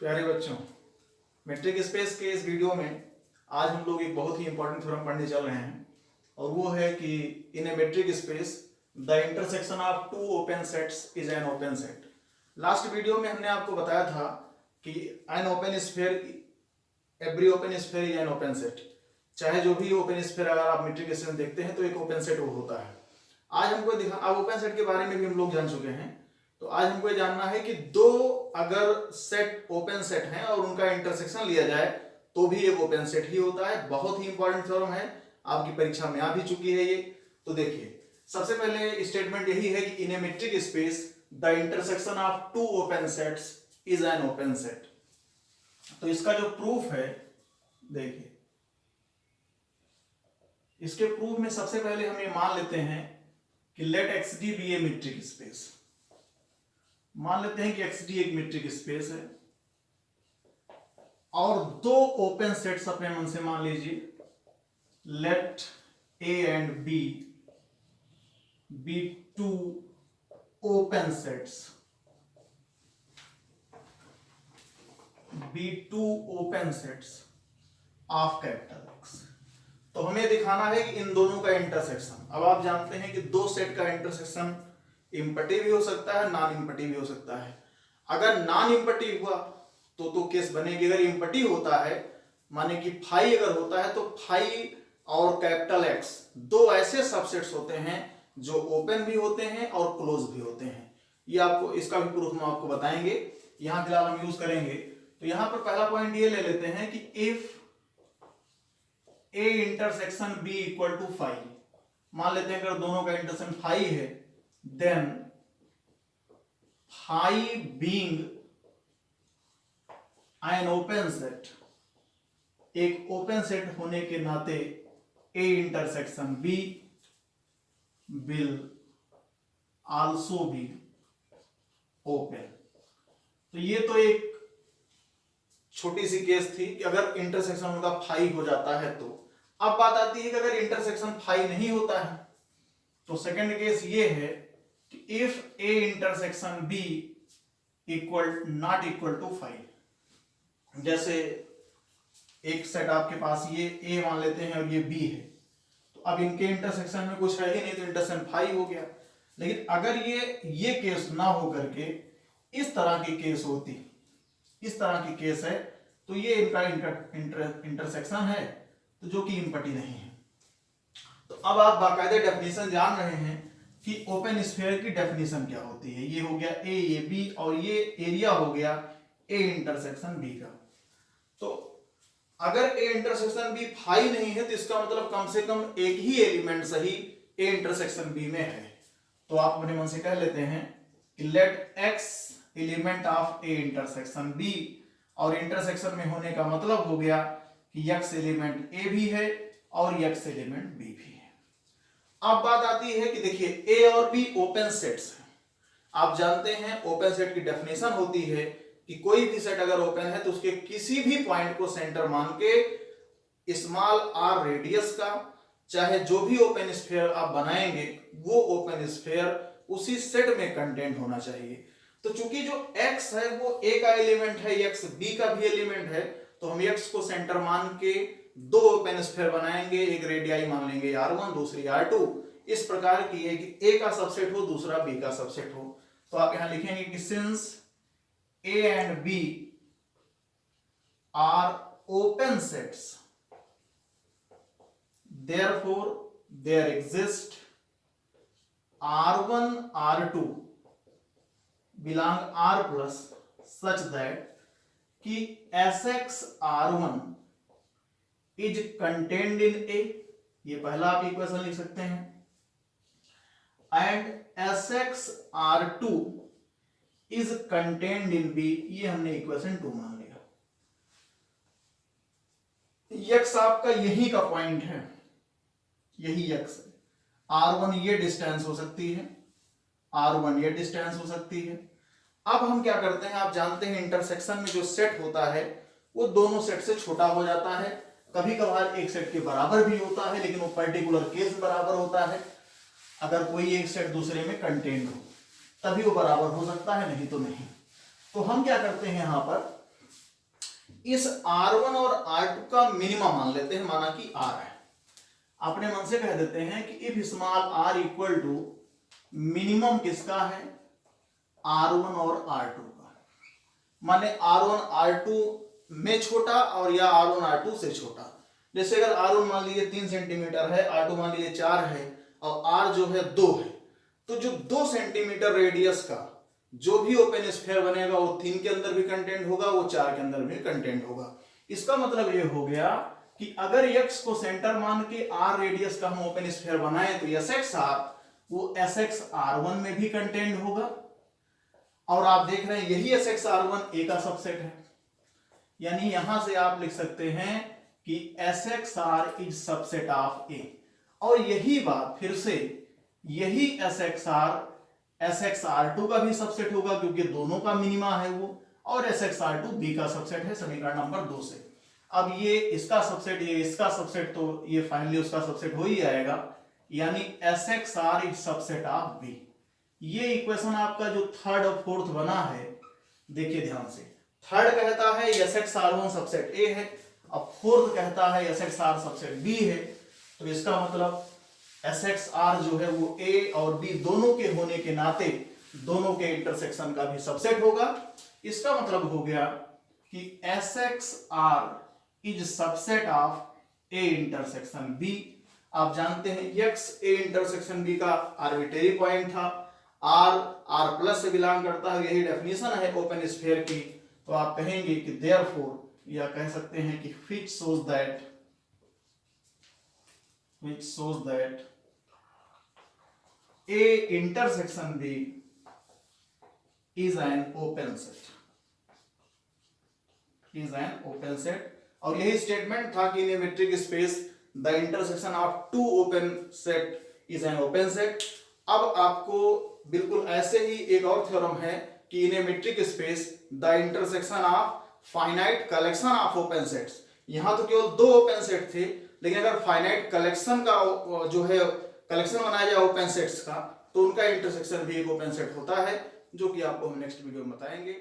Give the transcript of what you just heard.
प्यारे बच्चों, metric space के इस वीडियो में आज हम लोग एक बहुत ही इंपॉर्टेंट थ्योरम पढ़ने चल रहे हैं और वो है कि in a metric space the intersection of two open sets is an open set. Last video में हमने आपको बताया था कि an open sphere every open sphere is an open set. चाहे जो भी ओपन स्फीयर अगर आप मेट्रिक स्पेस में देखते हैं तो एक ओपन सेट वो होता है। आज हमको अब ओपन सेट के बारे में भी हम लोग जान चुके हैं, तो आज हमको ये जानना है कि दो अगर सेट ओपन सेट हैं और उनका इंटरसेक्शन लिया जाए तो भी एक ओपन सेट ही होता है। बहुत ही इंपॉर्टेंट थ्योरम है, आपकी परीक्षा में आ भी चुकी है ये। तो देखिए, सबसे पहले स्टेटमेंट यही है कि in a metric space the intersection of two open sets is an open set. तो इसका जो प्रूफ है, देखिए इसके प्रूफ में सबसे पहले हम ये मान लेते हैं कि लेट एक्स डी बी ए मेट्रिक स्पेस। मान लेते हैं कि एक्स डी एक मेट्रिक स्पेस है और दो ओपन सेट्स अपने मन से मान लीजिए, let A and B be two open sets, be two open sets of capital X. तो हमें दिखाना है कि इन दोनों का इंटरसेक्शन। अब आप जानते हैं कि दो सेट का इंटरसेक्शन इम्पटी भी हो सकता है, नॉन इम्पटी भी हो सकता है। अगर नॉन इम्पटी हुआ तो केस बनेगी। अगर इम्पटी होता है माने कि फाई अगर होता है तो फाई और कैपिटल एक्स दो ऐसे सबसेट्स होते हैं जो ओपन भी होते हैं और क्लोज भी होते हैं। ये आपको इसका भी प्रूफ हम आपको बताएंगे, यहां फिलहाल हम यूज करेंगे। तो यहां पर पहला पॉइंट ये ले लेते हैं कि if A intersection B equal to phi, मान लेते हैं अगर दोनों का इंटरसेक्शन फाई है, then phi being an open set, एक ओपन सेट होने के नाते A intersection B will also be open। तो ये तो एक छोटी सी केस थी कि अगर इंटरसेक्शन उनका फाई हो जाता है तो। अब बात आती है कि अगर इंटरसेक्शन फाई नहीं होता है तो सेकंड केस ये है कि if A intersection B equal not equal to five. जैसे एक सेट आपके पास ये ए मान लेते हैं और ये बी है, तो अब इनके इंटरसेक्शन में कुछ है ही नहीं तो इंटरसेक्शन फाइव हो गया। लेकिन अगर ये केस ना हो करके इस तरह की केस होती, इस तरह की केस है, तो ये इनका इंटरसेक्शन है तो जो कि इम्पटी नहीं है। तो अब आप बाकायदे डेफिनेशन जान रहे हैं कि ओपन स्फीयर की डेफिनेशन क्या होती है। ये हो गया ए बी और ये एरिया हो गया ए इंटरसेक्शन बी का। तो अगर ए इंटरसेक्शन बी फाई नहीं है तो इसका मतलब कम से कम एक ही एलिमेंट सही ए इंटरसेक्शन बी में है। तो आप अपने मन से कह लेते हैं कि let X element of A intersection B, और इंटरसेक्शन में होने का मतलब हो गया कि एक्स एलिमेंट ए भी है और एक्स एलिमेंट बी भी है। अब बात आती है कि देखिए ए और बी ओपन सेट्स हैं। आप जानते हैं ओपन सेट की डेफिनेशन होती है कि कोई भी सेट अगर ओपन है तो उसके किसी भी पॉइंट को सेंटर मान के स्मॉल आर रेडियस का, चाहे जो भी ओपन स्फीयर आप बनाएंगे वो ओपन स्फीयर उसी सेट में कंटेंट होना चाहिए। तो चूंकि जो x है वो a का एलिमेंट है, x b का भी एलिमेंट है, तो हम x को सेंटर मान के दो ओपन स्फीयर बनाएंगे। एक रेडियाई मान लेंगे r1, दूसरी r2। इस प्रकार की है कि a का सबसेट हो, दूसरा b का सबसेट हो। तो आप यहां लिखेंगे कि since a and b are open sets therefore there exist r1 r2 belong r plus such that कि sx r1 is contained in a, ये पहला आप इक्वेशन लिख सकते हैं, and sx r2 is contained in b, ये हमने equation 2 मान लिया। x आपका यही का पॉइंट है, यही x है। r1 ये डिस्टेंस हो सकती है, r1 ये डिस्टेंस हो सकती है। अब हम क्या करते हैं, आप जानते हैं इंटरसेक्शन में जो सेट होता है वो दोनों सेट से छोटा हो जाता है। कभी कभार एक सेट के बराबर भी होता है, लेकिन वो पर्टिकुलर केस बराबर होता है। अगर कोई एक सेट दूसरे में कंटेंट हो तभी वो बराबर हो सकता है, नहीं तो नहीं। तो हम क्या करते हैं, यहां पर इस R1 और R2 का मिनिमम मान लेते हैं, माना कि R है, अपने मन से कह देते हैं कि if small r equal to minimum किसका है, R1 और R2 का, माने R1 R2 में छोटा और या R1 R2 से छोटा। जैसे अगर R1 मान लीजिए 3 सेंटीमीटर है, R2 मान लीजिए 4 है और R जो है 2 है, तो जो 2 सेंटीमीटर रेडियस का जो भी ओपन स्फीयर बनेगा वो 3 के अंदर भी कंटेंट होगा, वो 4 के अंदर भी कंटेंट होगा। इसका मतलब ये हो गया कि अगर x को सेंटर मान के r रेडियस का हम ओपन स्फीयर बनाए तो SXR वो SXR1 में भी कंटेंट होगा। और आप देख रहे हैं यही SXR1 A का सबसेट है, यानी यहां से आप लिख सकते हैं कि SXR is subset of A। और यही बात फिर से यही SXR2 का भी सबसेट होगा क्योंकि दोनों का मिनिमा है वो, और SXR2 B का सबसेट है समीकरण नंबर 2 से। अब ये इसका सबसेट, ये इसका सबसेट, तो ये फाइनली उसका सबसेट हो ही जाएगा, यानी SXR is subset of B। ये इक्वेशन आपका जो थर्ड और फोर्थ बना है, देखिए ध्यान से, थर्ड कहता है SXR1 सबसेट A है, अब फोर्थ कहता है SXR सबसेट B है। तो इसका मतलब SXR जो है वो A और B दोनों के होने के नाते दोनों के इंटरसेक्शन का भी सबसेट होगा। इसका मतलब हो गया कि SXR is subset of A intersection B। आप जानते हैं X A इंटरसेक्शन B का आर्बिट्रेरी पॉइंट था, R प्लस से बिलोंग करता है, यही डेफिनेशन है ओपन स्फीयर की। तो आप कहेंगे कि देयरफॉर, या कह सकते हैं कि which shows that A intersection B is an open set। और यही स्टेटमेंट था कि in a metric space the intersection of two open set is an open set. अब आपको बिल्कुल ऐसे ही एक और थ्योरम है कि in a metric space the intersection of finite collection of open sets. यहां तो केवल 2 ओपन सेट थे, लेकिन अगर फाइनाइट कलेक्शन का जो है कलेक्शन बनाया जाए ओपन सेट्स का, तो उनका इंटरसेक्शन भी एक ओपन सेट होता है, जो कि आपको हम नेक्स्ट वीडियो में बताएंगे।